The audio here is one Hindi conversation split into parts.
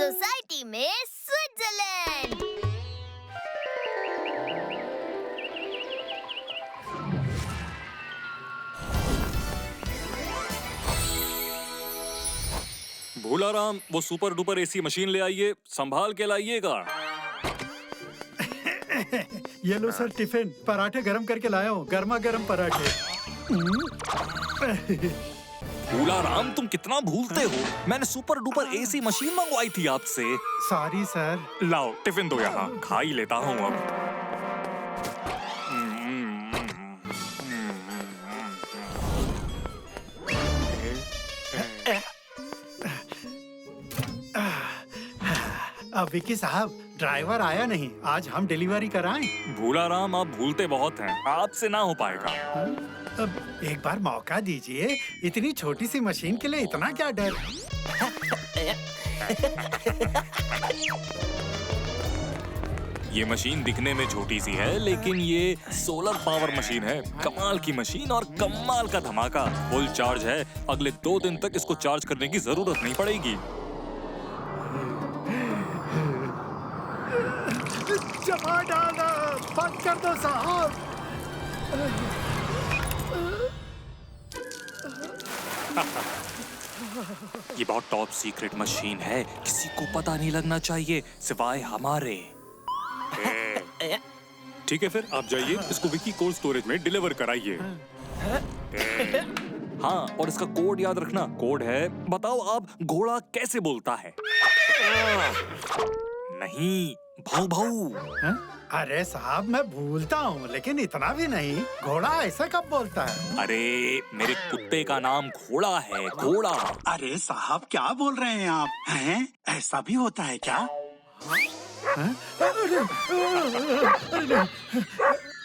सोसाइटी में स्विट्जरलैंड। भूलाराम, वो सुपर डुपर एसी मशीन ले आइए, संभाल के लाइएगा। ये लो सर टिफिन, पराठे गरम करके लाया हूँ, गर्मा गर्म पराठे। भूलाराम, तुम कितना भूलते हो, मैंने सुपर डुपर एसी मशीन मंगवाई थी आपसे। Sorry sir. लाओ टिफिन दो, यहाँ खा ही लेता हूँ अब। अब विकी साहब, ड्राइवर आया नहीं, आज हम डिलीवरी कराएं। भूलाराम, आप भूलते बहुत हैं, आपसे ना हो पाएगा। अब एक बार मौका दीजिए, इतनी छोटी सी मशीन के लिए इतना क्या डर। ये मशीन दिखने में छोटी सी है, लेकिन ये सोलर पावर मशीन है। कमाल की मशीन और कमाल का धमाका। फुल चार्ज है, अगले 2 दिन तक इसको चार्ज करने की जरूरत नहीं पड़ेगी। जमा डालना बंद कर दो साहब। ये बहुत टॉप सीक्रेट मशीन है, किसी को पता नहीं लगना चाहिए सिवाय हमारे। ठीक है, फिर आप जाइए, इसको विकी कोल्ड स्टोरेज में डिलीवर कराइए। हाँ, और इसका कोड याद रखना। कोड है, बताओ आप घोड़ा कैसे बोलता है? नहीं, भाऊ भाऊ। अरे साहब, मैं भूलता हूँ, लेकिन इतना भी नहीं। घोड़ा ऐसा कब बोलता है? अरे मेरे कुत्ते का नाम घोड़ा है, घोड़ा। अरे साहब, क्या बोल रहे हैं आप? हैं? ऐसा भी होता है क्या?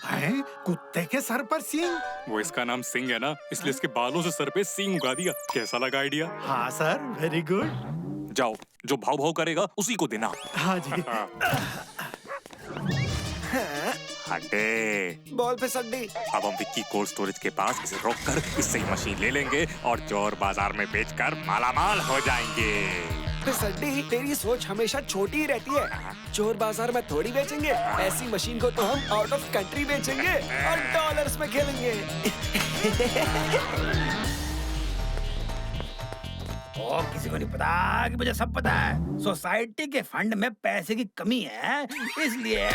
हैं? कुत्ते के सर पर सींग? वो इसका नाम सिंह है ना, इसलिए इसके बालों से सर पे सींग उगा दिया। कैसा लगा आइडिया? हाँ सर, वेरी गुड। जाओ, जो भाव भाव करेगा उसी को देना। हाँ जी। हटे। बोल फिसड्डी। अब हम विक्की कोल्ड स्टोरेज के पास इसे रोककर इससे ही मशीन ले लेंगे और चोर बाजार में बेचकर मालामाल हो जाएंगे। फिसड्डी, तेरी सोच हमेशा छोटी ही रहती है। चोर बाजार में थोड़ी बेचेंगे, ऐसी मशीन को तो हम आउट ऑफ कंट्री बेचेंगे और डॉलर्स में खेलेंगे। और किसी को नहीं पता कि मुझे सब पता है। सोसाइटी के फंड में पैसे की कमी है, इसलिए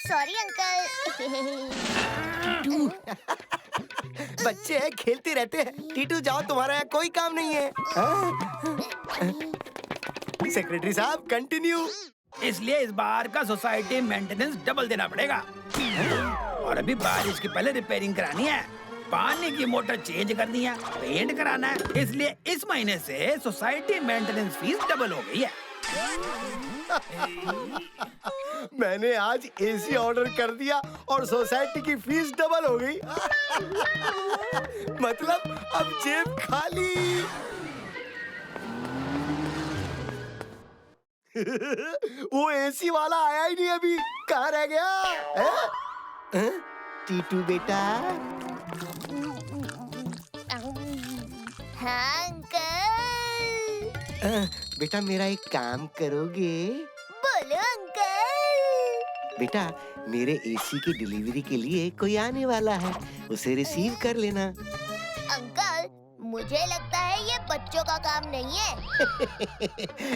सॉरी अंकल। बच्चे हैं, खेलते रहते हैं। टीटू जाओ, तुम्हारा यहाँ कोई काम नहीं है। सेक्रेटरी साहब, कंटिन्यू। इसलिए इस बार का सोसाइटी मेंटेनेंस डबल देना पड़ेगा। और अभी बारिश के पहले रिपेयरिंग करानी है, पानी की मोटर चेंज करनी है, पेंट कराना है। इसलिए इस महीने से सोसाइटी मेंटेनेंस फीस डबल हो गई है। मैंने आज एसी ऑर्डर कर दिया और सोसाइटी की फीस डबल हो गई। मतलब अब जेब खाली। वो एसी वाला आया ही नहीं अभी, कहाँ रह गया? टीटू बेटा। हाँ अंकल। बेटा, मेरा एक काम करोगे? बोलो अंकल। बेटा, मेरे एसी की डिलीवरी के लिए कोई आने वाला है, उसे रिसीव कर लेना। अंकल, मुझे लगता है ये बच्चों का काम नहीं है।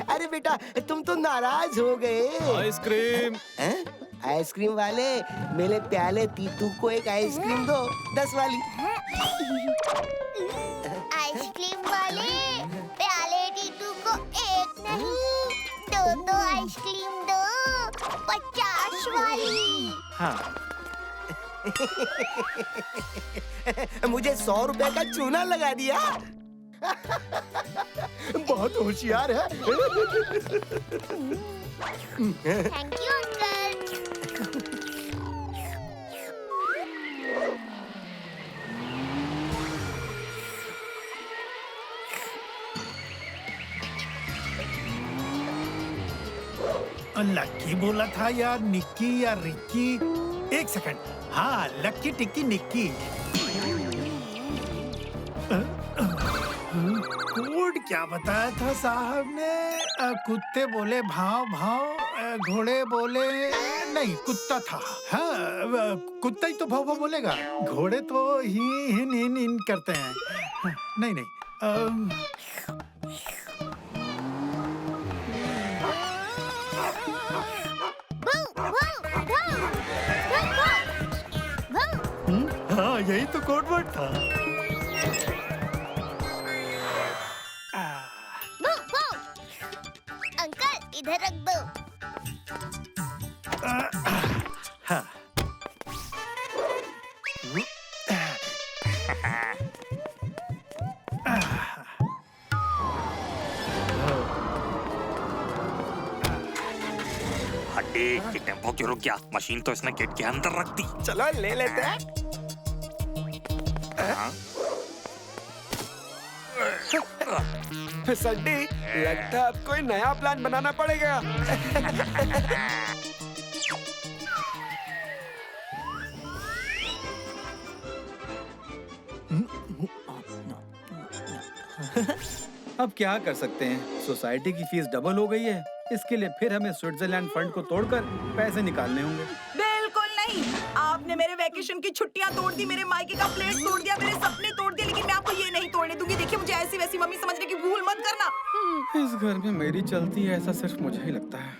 अरे बेटा, तुम तो नाराज हो गए। आइसक्रीम। आइसक्रीम वाले, मेरे प्याले तीतू को एक आइसक्रीम दो, 10 वाली। आइसक्रीम वाले, प्याले टीटू को एक नहीं, 2 आइसक्रीम दो, 50 वाली। हाँ। मुझे 100 रुपए का चूना लगा दिया। बहुत होशियार है। Thank you uncle. लक्की बोला था यार, निक्की या रिक्की। एक सेकंड। हाँ, लक्की टिक्की निक्की। कोड क्या बताया था साहब ने? कुत्ते बोले भाव भाव, घोड़े बोले नहीं, कुत्ता था। हाँ, कुत्ता ही तो भाव भाव बोलेगा, घोड़े तो ही हिन हिन हिन करते हैं। हाँ, नहीं नहीं, हाँ यही तो कोड वर्ड था। अंकल इधर रख दो। हाँ। हड्डी, ये टेम्पो क्यों रुक गया? मशीन तो इसने गेट के अंदर रख दी। चलो ले लेते हैं। फिसड्डी, लगता है अब कोई नया प्लान बनाना पड़ेगा। अब क्या कर सकते हैं, सोसाइटी की फीस डबल हो गई है। इसके लिए फिर हमें स्विट्जरलैंड फंड को तोड़कर पैसे निकालने होंगे। बिल्कुल नहीं, आपने मेरे वेकेशन की छुट्टियां तोड़ दी, मेरे मायके का प्लेट तोड़ दिया, मेरे सपने तोड़ दिए, लेकिन मैं आपको ये नहीं तोड़ने दूंगी। देखिए, मुझे ऐसी वैसी मम्मी समझने की भूल मत करना। इस घर में मेरी चलती है, ऐसा सिर्फ मुझे ही लगता है।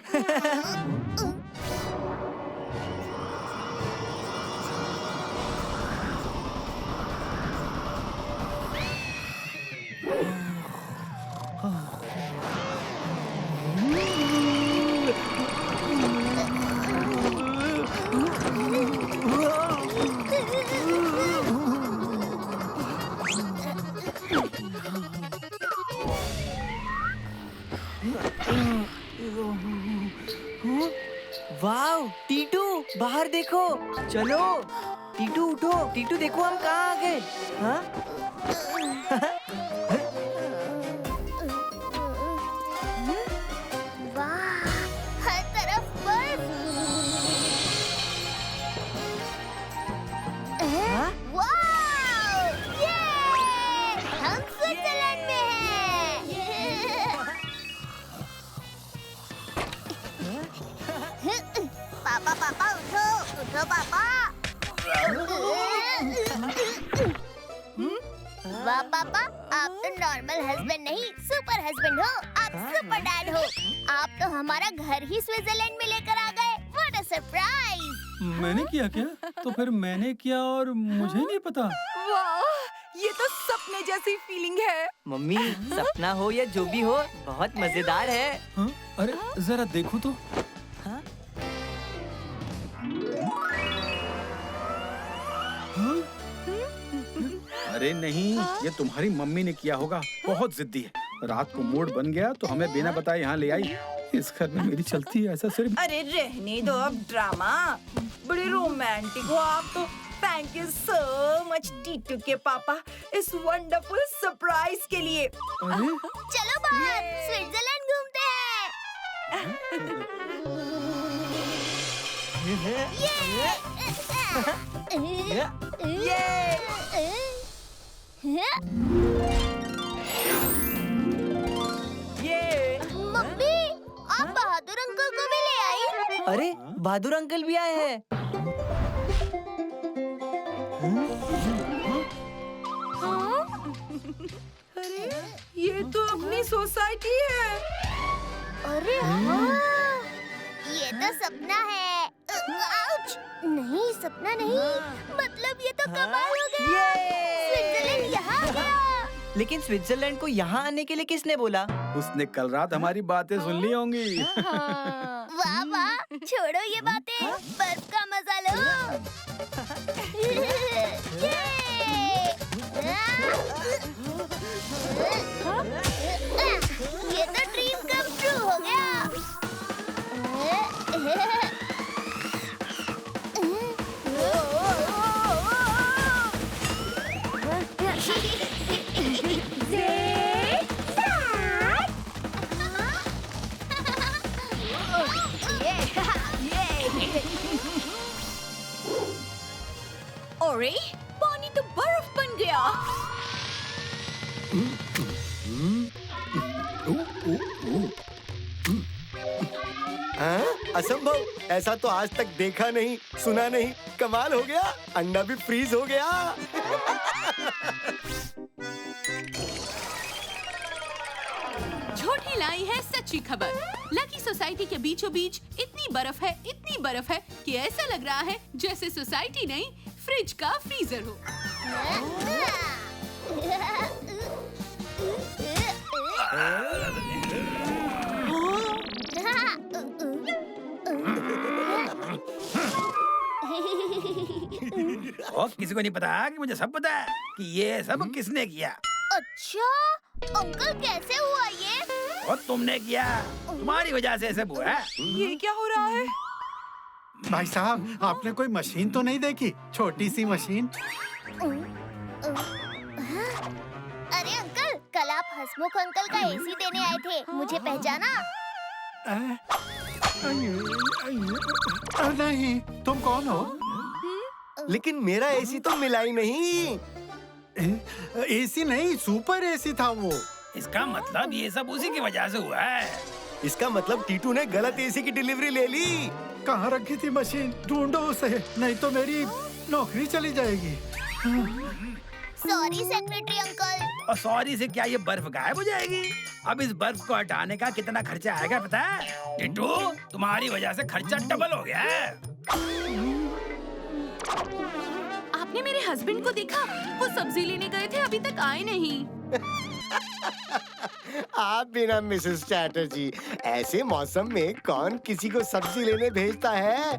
वाव, टीटू बाहर देखो। चलो टीटू उठो, टीटू देखो हम कहाँ आ गए। हाँ वाह, हर तरफ बर्फ। हाँ? वाह, ये हम स्विट्जरलैंड में हैं। पापा पापा उठो, उठो पापा। वाह पापा, आप तो नॉर्मल हस्बैंड नहीं, सुपर हस्बैंड हो। आप सुपर डैड हो। आप तो हमारा घर ही स्विट्जरलैंड में लेकर आ गए। What a surprise. मैंने किया क्या? तो फिर मैंने किया और मुझे नहीं पता। वाह, ये तो सपने जैसी फीलिंग है। मम्मी, सपना हो या जो भी हो, बहुत मजेदार है। हाँ? अरे जरा देखो तो। हाँ? हाँ? अरे नहीं, ये तुम्हारी मम्मी ने किया होगा। बहुत जिद्दी है। रात को मूड बन गया तो हमें बिना बताए यहाँ ले आई। इस घर में मेरी चलती है, ऐसा सिर्फ। अरे रहने दो अब ड्रामा। बड़े रोमांटिक हो आप तो। Thank you so much Titu के पापा, इस वंडरफुल सरप्राइज के लिए। अरे चलो बाहर, स्विट्जरलैंड घूमते ये मम्मी, आप बहादुर अंकल को भी ले आई। अरे बहादुर अंकल भी आए हैं। अरे ये तो अपनी सोसाइटी है। अरे हाँ, ये तो सपना है। आउच! नहीं, सपना नहीं, मतलब ये तो कमाल हो गया। स्विट्जरलैंड यहाँ आ गया। लेकिन स्विट्जरलैंड को यहाँ आने के लिए किसने बोला? उसने कल रात हमारी बातें सुन ली होंगी। वाह वाह, छोड़ो ये बातें, बर्फ का मजा लो। ये तो ड्रीम कम ट्रू हो गया। अरे पानी तो बर्फ बन गया। हाँ? असंभव, ऐसा तो आज तक देखा नहीं, सुना नहीं। कमाल हो गया, अंडा भी फ्रीज हो गया। झूठी लाई है सच्ची खबर। लकी सोसाइटी के बीचों बीच इतनी बर्फ है कि ऐसा लग रहा है जैसे सोसाइटी नहीं, फ्रिज का फ्रीजर हो। और किसी को नहीं पता कि मुझे सब पता है कि ये सब किसने किया। अच्छा, अंकल कैसे हुआ ये? और तुमने किया, तुम्हारी वजह से ऐसे हुआ है। ये क्या हो रहा है? भाई साहब, आपने कोई मशीन तो नहीं देखी? छोटी सी मशीन। अरे अंकल, कल आप हसमुख अंकल का एसी देने आए थे, मुझे पहचाना? नहीं, तुम कौन हो? लेकिन मेरा एसी तो मिला ही नहीं। एसी नहीं, सुपर एसी था वो। इसका मतलब ये सब उसी की वजह से हुआ है। इसका मतलब टीटू ने गलत एसी की डिलीवरी ले ली। कहाँ रखी थी मशीन? ढूंढो उसे, नहीं तो मेरी नौकरी चली जाएगी। Sorry secretary uncle. और सॉरी से क्या ये बर्फ गायब हो जाएगी? अब इस बर्फ को हटाने का कितना खर्चा आएगा पता है? टिट्टू, तुम्हारी वजह से खर्चा डबल हो गया है। आपने मेरे हस्बैंड को देखा? वो सब्जी लेने गए थे, अभी तक आए नहीं। आप बिना मिसेस चैटर्जी, ऐसे मौसम में कौन किसी को सब्जी लेने भेजता है?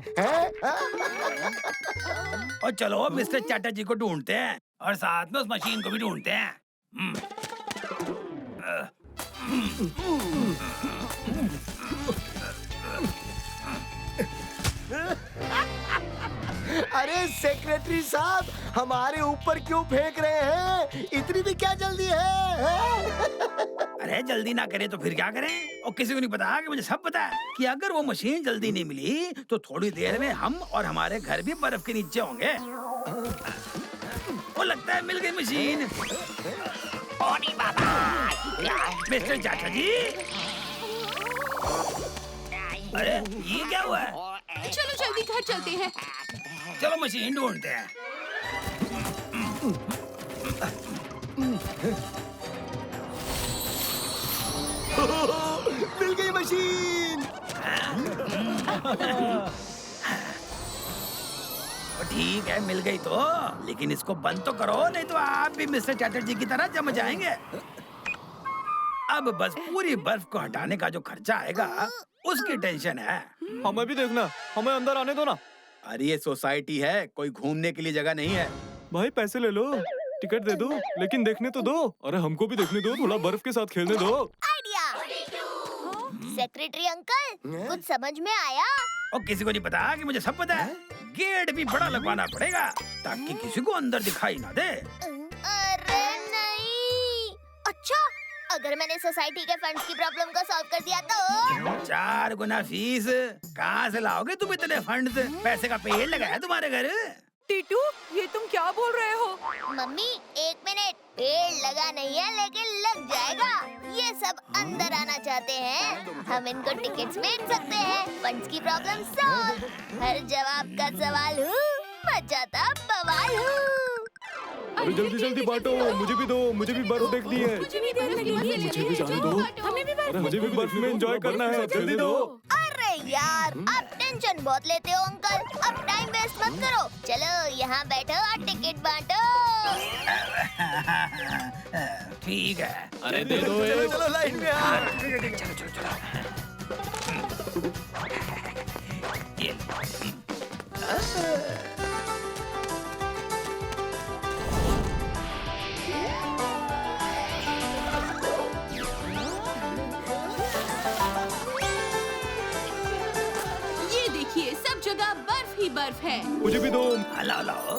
और चलो मिस्टर चैटर्जी को ढूंढते हैं और साथ में उस मशीन को भी ढूंढते हैं। अरे सेक्रेटरी साहब, हमारे ऊपर क्यों फेंक रहे हैं? इतनी भी क्या जल्दी है? अरे जल्दी ना करे तो फिर क्या करें? और किसी को नहीं पता कि मुझे सब पता है कि अगर वो मशीन जल्दी नहीं मिली तो थोड़ी देर में हम और हमारे घर भी बर्फ के नीचे होंगे। वो लगता है मिल गई मशीन। मिस्टर चाचा जी, अरे ये क्या हुआ है? चलो जल्दी घर चलते हैं। चलो मशीन ढूंढते हैं। मिल गई मशीन। ठीक है, मिल गई तो, लेकिन इसको बंद तो करो, नहीं तो आप भी मिस्टर चैटर्जी की तरह जम जाएंगे। अब बस पूरी बर्फ को हटाने का जो खर्चा आएगा उसकी टेंशन है। हमें भी देखना, हमें अंदर आने दो ना। अरे ये सोसाइटी है, कोई घूमने के लिए जगह नहीं है। भाई पैसे ले लो, टिकट दे दो, लेकिन देखने तो दो। अरे हमको भी देखने दो, थोड़ा बर्फ के साथ खेलने दो। आइडिया। सेक्रेटरी अंकल, कुछ समझ में आया? और किसी को नहीं पता कि मुझे सब पता है। गेट भी बड़ा लगवाना पड़ेगा ताकि किसी को अंदर दिखाई ना दे। अरे नहीं। अच्छा, अगर मैंने सोसाइटी के फंड्स की प्रॉब्लम को सॉल्व कर दिया तो? 4 गुना फीस। कहाँ से लाओगे तुम इतने फंड्स? पैसे का पेड़ लगाया तुम्हारे घर? टीटू, ये तुम क्या बोल रहे हो? Mummy, 1 minute. पेड़ लगा नहीं है, लेकिन लग जाएगा। ये सब अंदर आना चाहते हैं, हम इनको टिकट्स बेच सकते हैं। फंड्स की प्रॉब्लम सॉल्व। हर जवाब का सवाल हूँ, मचाता बवाल हूँ। अरे जल्दी जल्दी बांटो, मुझे भी दो, मुझे भी बर्फ देखनी है। मुझे भी जाने दो। हमें भी अरे मुझे भी बर्फ में एंजॉय करना है, जल्दी दो। अरे यार, आप टेंशन बहुत लेते हो अंकल। अब टाइम वेस्ट मत करो, चलो यहाँ बैठो और टिकट बांटो। ठीक है। अरे दे दो। चलो लाइन में आ। चलो। ये देखिए, सब जगह बर्फ ही बर्फ है। मुझे भी दो। लाओ लाओ।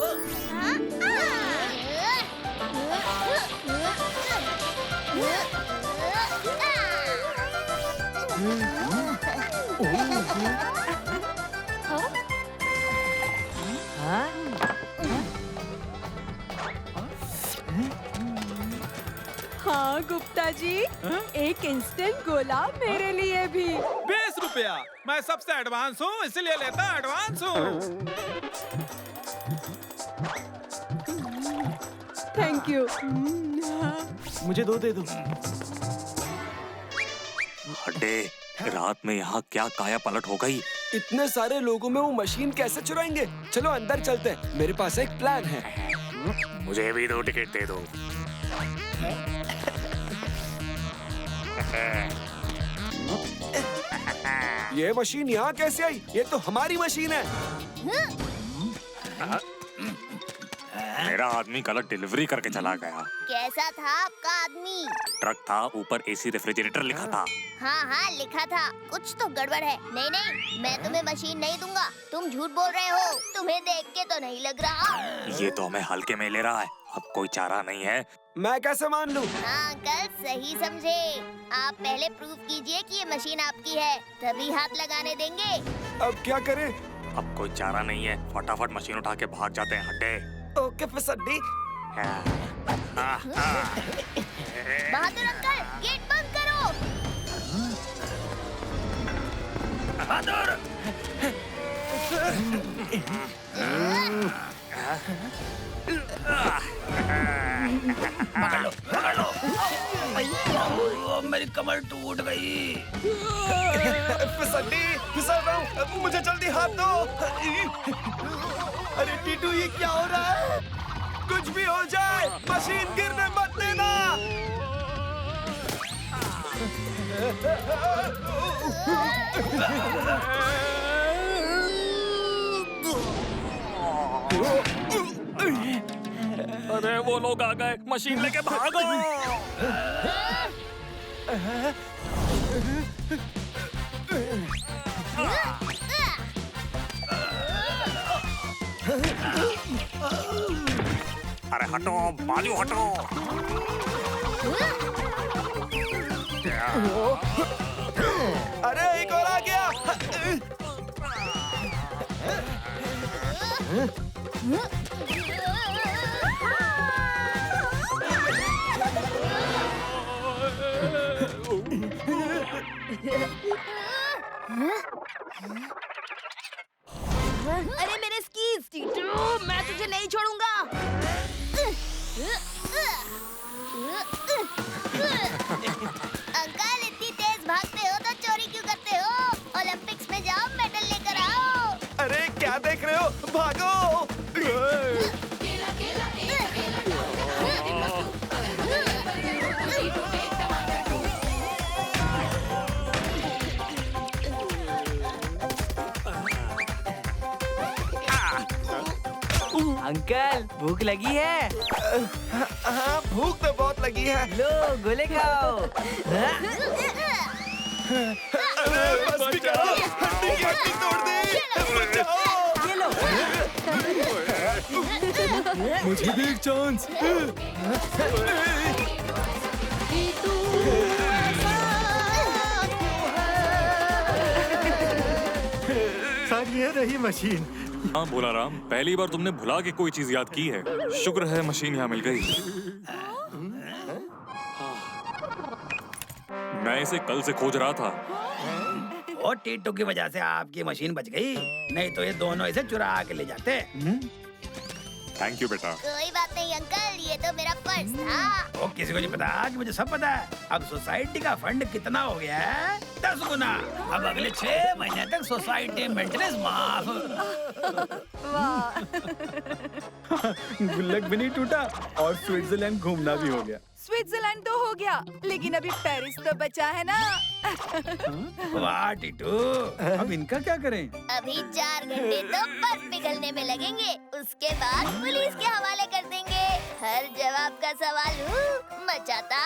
हाँ गुप्ता जी, एक इंस्टेंट गोला मेरे लिए भी। 20 रुपया। मैं सबसे एडवांस हूँ, इसलिए लेता एडवांस हूँ। Thank you. मुझे 2 दे दो। हड्डे, रात में यहाँ क्या काया पलट हो गई। इतने सारे लोगों में वो मशीन कैसे चुराएंगे? चलो अंदर चलते हैं, मेरे पास एक प्लान है। मुझे भी 2 टिकट दे दो। ये मशीन यहाँ कैसे आई? ये तो हमारी मशीन है। मेरा आदमी कल डिलीवरी करके चला गया। कैसा था आपका आदमी? ट्रक था, ऊपर एसी रेफ्रिजरेटर लिखा था। हाँ लिखा था। कुछ तो गड़बड़ है। नहीं, मैं तुम्हें मशीन नहीं दूंगा। तुम झूठ बोल रहे हो। तुम्हें देख के तो नहीं लग रहा। ये तो हमें हल्के में ले रहा है। अब कोई चारा नहीं है। मैं कैसे मान लूं? हाँ अंकल, सही समझे। आप पहले प्रूव कीजिए कि ये मशीन आपकी है, तभी हाथ लगाने देंगे। अब क्या करें? अब कोई चारा नहीं है। फटाफट मशीन उठा के भाग जाते हैं हड्डे। ओके फिसड्डी। बहादुर अंकल, गेट बंद करो। बहादुर! पकड़ लो। मेरी कमर टूट गई। फिसड्डी, फिसल रहा हूँ। मुझे जल्दी हाथ दो। अरे टीटू, ये क्या हो रहा है? कुछ भी हो जाए, मशीन गिरने मत देना। अरे वो लोग आ गए, मशीन लेके भागो। अरे हटो, बाजू हटो। अरे एक और आ गया। अरे मेरे स्कीज, टीटू, मैं तुझे नहीं छोड़ूंगा। अंकल, इतनी तेज भागते हो तो चोरी क्यों करते हो? ओलंपिक्स में जाओ, मेडल लेकर आओ। अरे क्या देख रहे हो? भागो। अंकल, भूख लगी है? हाँ, भूख तो बहुत लगी है। लो गोले खाओ। बस भी करो, हड्डी की हड्डी तोड़ दी। बचाओ। ये लो। मुझे भी एक चांस। सर, ये रही मशीन। हाँ भोला राम, पहली बार तुमने भुला के कोई चीज याद की है। शुक्र है मशीन यहाँ मिल गई। मैं इसे कल से खोज रहा था। और टीटू की वजह से आपकी मशीन बच गई, नहीं तो ये दोनों इसे चुरा के ले जाते। थैंक यू बेटा। कोई बात नहीं अंकल, ये तो मेरा पर्स था। वो किसी को नहीं पता कि मुझे सब पता है। अब सोसाइटी का फंड कितना हो गया है? 10 गुना। अब अगले 6 महीने तक सोसाइटी मेंटेनेंस माफ। गुल्लक भी नहीं टूटा और स्विट्जरलैंड घूमना भी हो गया। स्विट्जरलैंड तो हो गया, लेकिन अभी पेरिस तो बचा है ना। वाह टीटू, अब इनका क्या करें? अभी 4 घंटे तो बर्फ पिघलने में लगेंगे, उसके बाद पुलिस के हवाले कर देंगे। हर जवाब का सवाल मचाता